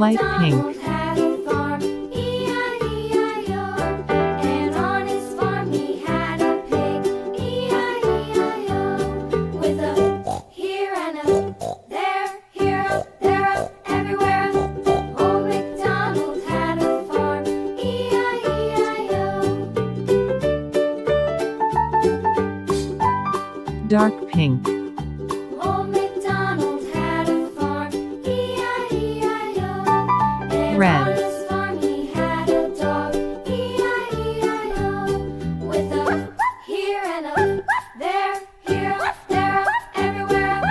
Light pink. MacDonald had a farm, E-I-E-I-O. And on his farm he had a pig, E-I-E-I-O. With a here and a there, here up, there up, everywhere up. Old MacDonald had a farm, E-I-E-I-O. Dark pink. Old MacDonald had a farm, E-I-E-I-O. And Red. on his farm he had a dog, E-I-E-I-O. With a here and a there, here up, there up, everywhere up.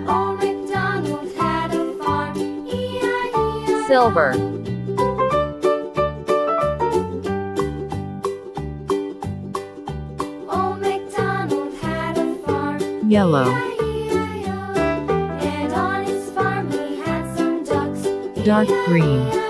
Old MacDonald had a farm, E-I-E-I-O. Silver. Old MacDonald had a farm, Yellow. E-I-E-I-O. And on his farm he had some ducks, Dark green.